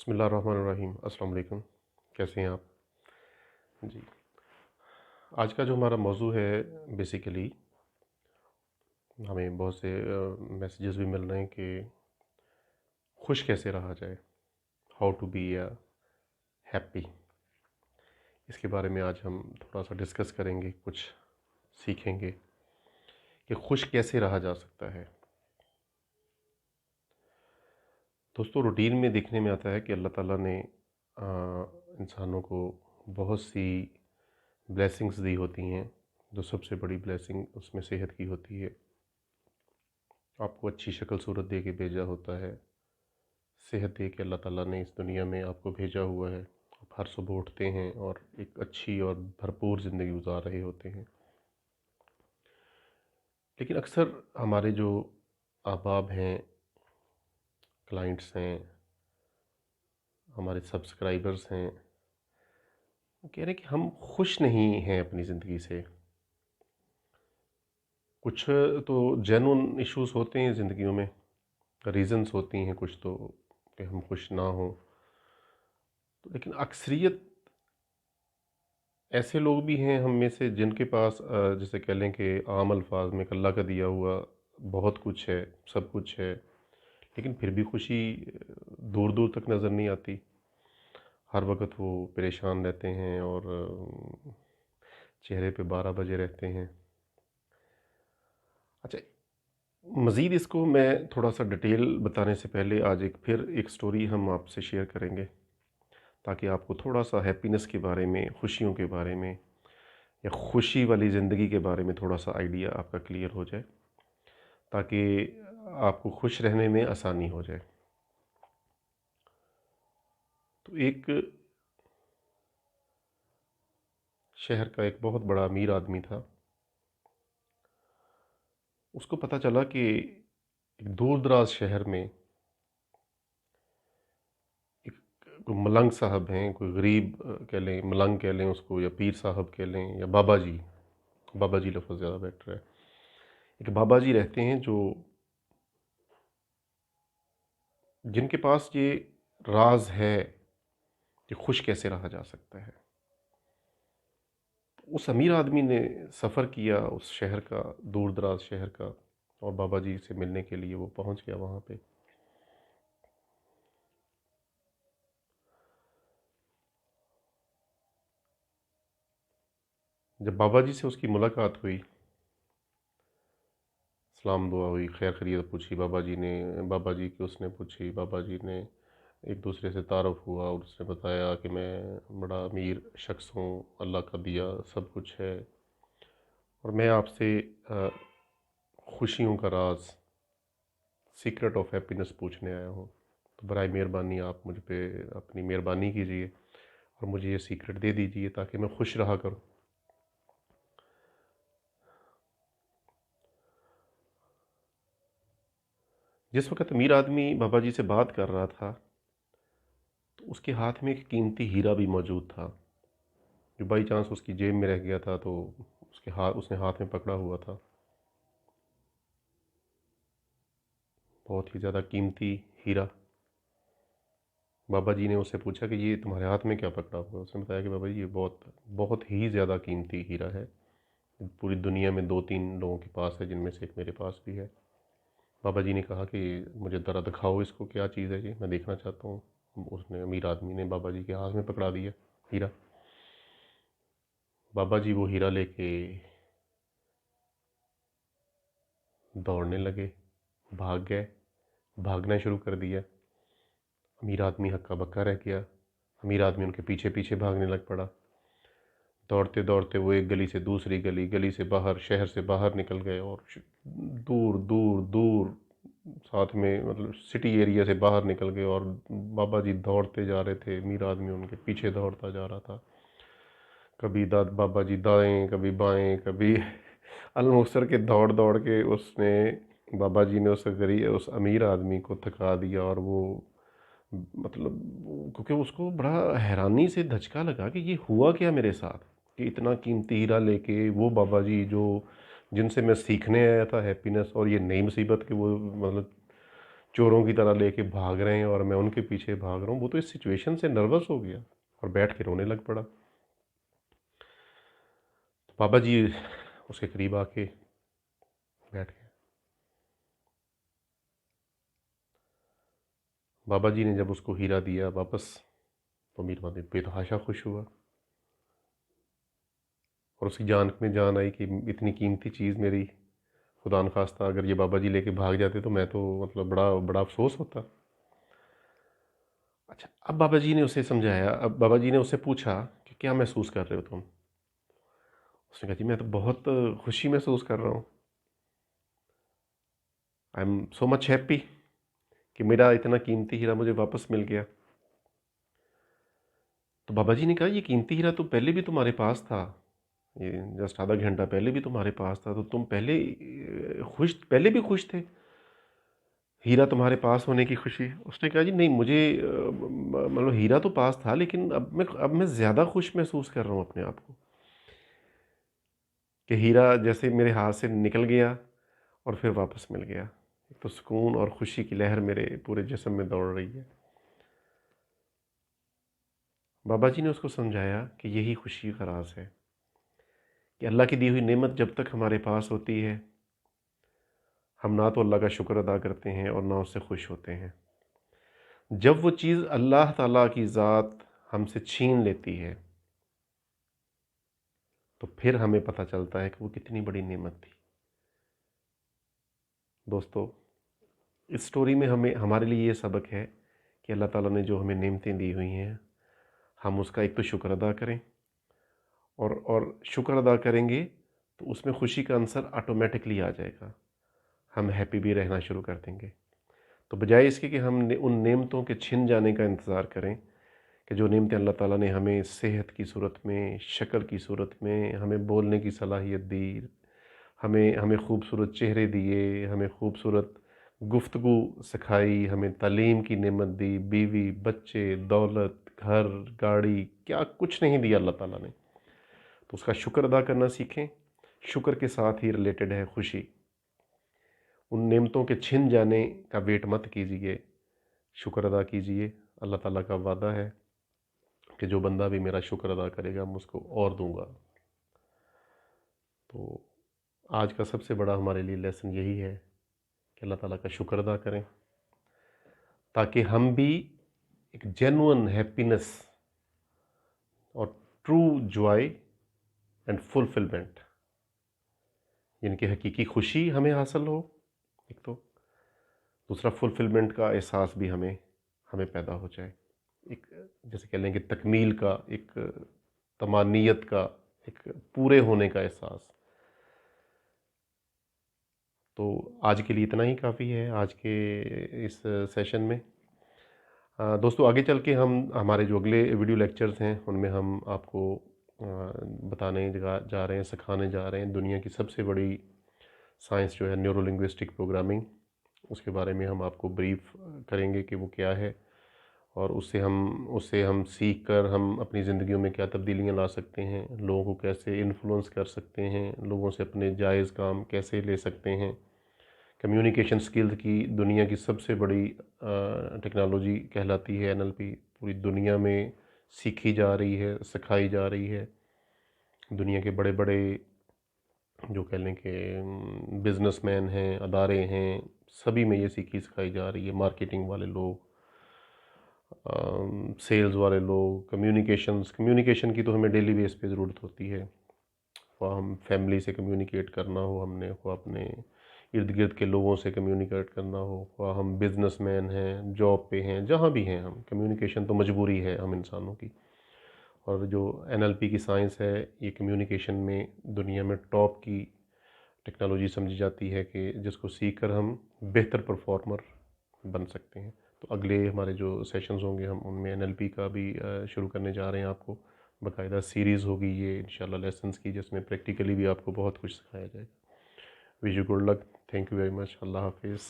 बिस्मिल्लाहिर्रहमानिर्रहीम। अस्सलाम वालेकुम। कैसे हैं आप? जी। आज का जो हमारा मौजू है, बेसिकली हमें बहुत से मैसेजेस भी मिल रहे हैं कि खुश कैसे रहा जाए, हाउ टू बी हैप्पी। इसके बारे में आज हम थोड़ा सा डिस्कस करेंगे, कुछ सीखेंगे कि खुश कैसे रहा जा सकता है। दोस्तों, रूटीन में देखने में आता है कि अल्लाह ताला ने इंसानों को बहुत सी ब्लेसिंग्स दी होती हैं। जो सबसे बड़ी ब्लेसिंग उसमें सेहत की होती है। आपको अच्छी शक्ल सूरत दे के भेजा होता है। सेहत दे के अल्लाह ताला ने इस दुनिया में आपको भेजा हुआ है। आप हर सुबह उठते हैं और एक अच्छी और भरपूर ज़िंदगी गुजार रहे होते हैं। लेकिन अक्सर हमारे जो अहबाब हैं, क्लाइंट्स हैं, हमारे सब्सक्राइबर्स हैं, वो कह रहे हैं कि हम खुश नहीं हैं अपनी ज़िंदगी से। कुछ तो जेन्युइन इश्यूज़ होते हैं ज़िंदगियों में, रीज़न्स होती हैं कुछ तो कि हम खुश ना हों। तो लेकिन अक्सरियत ऐसे लोग भी हैं हम में से जिनके पास जैसे कह लें कि आम अल्फाज में अल्लाह का दिया हुआ बहुत कुछ है, सब कुछ है, लेकिन फिर भी खुशी दूर दूर तक नज़र नहीं आती। हर वक्त वो परेशान रहते हैं और चेहरे पे 12 बजे रहते हैं। अच्छा, मज़ीद इसको मैं थोड़ा सा डिटेल बताने से पहले आज एक स्टोरी हम आपसे शेयर करेंगे, ताकि आपको थोड़ा सा हैप्पीनेस के बारे में, खुशियों के बारे में या खुशी वाली ज़िंदगी के बारे में थोड़ा सा आइडिया आपका क्लियर हो जाए, ताकि आपको खुश रहने में आसानी हो जाए। तो एक शहर का एक बहुत बड़ा अमीर आदमी था। उसको पता चला कि एक दूर दराज शहर में एक कोई मलंग साहब हैं, कोई गरीब कह लें, मलंग कह लें उसको, या पीर साहब कह लें, या बाबा जी। बाबा जी लफ्ज़ ज़्यादा बेटर है। एक बाबा जी रहते हैं जो जिनके पास ये राज है कि खुश कैसे रहा जा सकता है। उस अमीर आदमी ने सफ़र किया उस शहर का, दूर दराज शहर का, और बाबा जी से मिलने के लिए वो पहुंच गया वहाँ पे। जब बाबा जी से उसकी मुलाकात हुई, सलाम दुआ हुई, खैर खैरियत पूछी बाबा जी ने, बाबा जी की उसने पूछी, बाबा जी ने एक दूसरे से तारुफ हुआ और उसने बताया कि मैं बड़ा अमीर शख्स हूँ, अल्लाह का दिया सब कुछ है, और मैं आपसे खुशियों का राज, सीक्रेट ऑफ हैप्पीनेस पूछने आया हूँ। तो बराए मेहरबानी आप मुझ पे अपनी मेहरबानी कीजिए और मुझे ये सीक्रेट दे दीजिए ताकि मैं खुश रहा करूँ। जिस वक्त अमीर आदमी बाबा जी से बात कर रहा था, तो उसके हाथ में एक कीमती हीरा भी मौजूद था, जो बाई चांस उसकी जेब में रह गया था, तो उसने हाथ में पकड़ा हुआ था। बहुत ही ज़्यादा कीमती हीरा। बाबा जी ने उससे पूछा कि ये तुम्हारे हाथ में क्या पकड़ा हुआ है? उसने बताया कि बाबा जी ये बहुत बहुत ही ज़्यादा कीमती हीरा है। पूरी दुनिया में 2-3 लोगों के पास है, जिनमें से एक मेरे पास भी है। बाबा जी ने कहा कि मुझे ज़रा दिखाओ इसको, क्या चीज़ है ये, मैं देखना चाहता हूँ। उसने, अमीर आदमी ने बाबा जी के हाथ में पकड़ा दिया हीरा। बाबा जी वो हीरा लेके दौड़ने लगे, भाग गए, भागना शुरू कर दिया। अमीर आदमी हक्का बक्का रह गया। अमीर आदमी उनके पीछे पीछे भागने लग पड़ा। दौड़ते दौड़ते वो एक गली से दूसरी गली, गली से बाहर, शहर से बाहर निकल गए और दूर दूर दूर, साथ में मतलब सिटी एरिया से बाहर निकल गए। और बाबा जी दौड़ते जा रहे थे, अमीर आदमी उनके पीछे दौड़ता जा रहा था। कभी दाद बाबा जी दाएं, कभी बाएं, कभी अलमुक्सर के दौड़ दौड़ के उसने, बाबा जी ने उस अमीर आदमी को थका दिया। और वो मतलब, क्योंकि उसको बड़ा हैरानी से धचका लगा कि ये हुआ क्या मेरे साथ, कि इतना कीमती हीरा लेके वो बाबा जी जो, जिनसे मैं सीखने आया था हैप्पीनेस, और ये नई मुसीबत कि वो मतलब चोरों की तरह लेके भाग रहे हैं और मैं उनके पीछे भाग रहा हूँ। वो तो इस सिचुएशन से नर्वस हो गया और बैठ के रोने लग पड़ा। तो बाबा जी उसके करीब आके बैठ गए। बाबा जी ने जब उसको हीरा दिया वापस, तो अमीर आदमी बेतहाशा खुश हुआ और उसकी जान में जान आई कि इतनी कीमती चीज़ मेरी, खुदा न खास्ता अगर ये बाबा जी लेके भाग जाते तो मैं तो मतलब बड़ा बड़ा अफसोस होता। अच्छा, अब बाबा जी ने उसे समझाया, अब बाबा जी ने उससे पूछा कि क्या महसूस कर रहे हो तुम? उसने कहा जी मैं तो बहुत खुशी महसूस कर रहा हूँ। I am so much happy कि मेरा इतना कीमती हीरा मुझे वापस मिल गया। तो बाबा जी ने कहा ये कीमती हीरा तो पहले भी तुम्हारे पास था, ये जस्ट आधा घंटा पहले भी तुम्हारे पास था, तो तुम पहले पहले भी खुश थे, हीरा तुम्हारे पास होने की खुशी। उसने कहा जी नहीं, मुझे मतलब हीरा तो पास था लेकिन अब मैं ज़्यादा खुश महसूस कर रहा हूँ अपने आप को, कि हीरा जैसे मेरे हाथ से निकल गया और फिर वापस मिल गया। एक तो सुकून और खुशी की लहर मेरे पूरे जिस्म में दौड़ रही है। बाबा जी ने उसको समझाया कि यही खुशी का राज है, कि अल्लाह की दी हुई नेमत जब तक हमारे पास होती है, हम ना तो अल्लाह का शुक्र अदा करते हैं और ना उससे खुश होते हैं। जब वो चीज़ अल्लाह ताला की ज़ात हमसे छीन लेती है, तो फिर हमें पता चलता है कि वो कितनी बड़ी नेमत थी। दोस्तों, इस स्टोरी में हमें हमारे लिए ये सबक है कि अल्लाह ताला ने जो हमें नेमतें दी हुई हैं, हम उसका एक तो शुक्र अदा करें, और शुक्र अदा करेंगे तो उसमें खुशी का अंसर ऑटोमेटिकली आ जाएगा। हम हैप्पी भी रहना शुरू कर देंगे। तो बजाय इसके कि हम उन नेमतों के छिन जाने का इंतज़ार करें, कि जो नेमतें अल्लाह ताला ने हमें सेहत की सूरत में, शक्ल की सूरत में, हमें बोलने की सलाहियत दी, हमें हमें खूबसूरत चेहरे दिए, हमें खूबसूरत गुफ्तगू सिखाई, हमें तालीम की नेमत दी, बीवी, बच्चे, दौलत, घर, गाड़ी, क्या कुछ नहीं दिया अल्लाह ताला ने। तो उसका शुक्र अदा करना सीखें। शुक्र के साथ ही रिलेटेड है खुशी। उन नेमतों के छिन जाने का वेट मत कीजिए, शुक्र अदा कीजिए। अल्लाह ताला का वादा है कि जो बंदा भी मेरा शुक्र अदा करेगा मैं उसको और दूंगा। तो आज का सबसे बड़ा हमारे लिए लेसन यही है कि अल्लाह ताला का शुक्र अदा करें, ताकि हम भी एक जेन्युइन हैप्पीनेस और ट्रू जॉय एंड फुलफिलमेंट, यानी कि हकीकी खुशी हमें हासिल हो, एक तो दूसरा फुलफिलमेंट का एहसास भी हमें हमें पैदा हो जाए, एक जैसे कह लेंगे तकमील का, एक तमानियत का, एक पूरे होने का एहसास। तो आज के लिए इतना ही काफ़ी है आज के इस सेशन में। दोस्तों, आगे चल के हम हमारे जो अगले वीडियो लेक्चर्स हैं उनमें हम आपको बताने जा रहे हैं, सिखाने जा रहे हैं दुनिया की सबसे बड़ी साइंस जो है न्यूरो लिंग्विस्टिक प्रोग्रामिंग। उसके बारे में हम आपको ब्रीफ करेंगे कि वो क्या है, और उससे हम सीख कर हम अपनी ज़िंदगियों में क्या तब्दीलियाँ ला सकते हैं, लोगों को कैसे इन्फ्लुएंस कर सकते हैं, लोगों से अपने जायज़ काम कैसे ले सकते हैं। कम्युनिकेशन स्किल्स की दुनिया की सबसे बड़ी टेक्नोलॉजी कहलाती है एनएलपी। पूरी दुनिया में सीखी जा रही है, सिखाई जा रही है। दुनिया के बड़े बड़े जो कह लें कि बिजनेसमैन हैं, अदारे हैं, सभी में ये सीखी सिखाई जा रही है। मार्केटिंग वाले लोग, सेल्स वाले लोग, कम्युनिकेशन की तो हमें डेली बेस पे ज़रूरत होती है। वह हम फैमिली से कम्युनिकेट करना हो, हमने वो अपने इर्द गिर्द के लोगों से कम्युनिकेट करना हो, वह हम बिजनेसमैन हैं, जॉब पे हैं, जहाँ भी हैं, हम कम्युनिकेशन तो मजबूरी है हम इंसानों की। और जो एनएलपी की साइंस है, ये कम्युनिकेशन में दुनिया में टॉप की टेक्नोलॉजी समझी जाती है, कि जिसको सीख कर हम बेहतर परफॉर्मर बन सकते हैं। तो अगले हमारे जो सेशंस होंगे हम उनमें एनएलपी का भी शुरू करने जा रहे हैं। आपको बाकायदा सीरीज़ होगी ये इंशाल्लाह लेसन्स की, जिसमें प्रैक्टिकली भी आपको बहुत कुछ सिखाया जाएगा। Wish you good luck. Thank you very much. अल्लाह हाफिज़।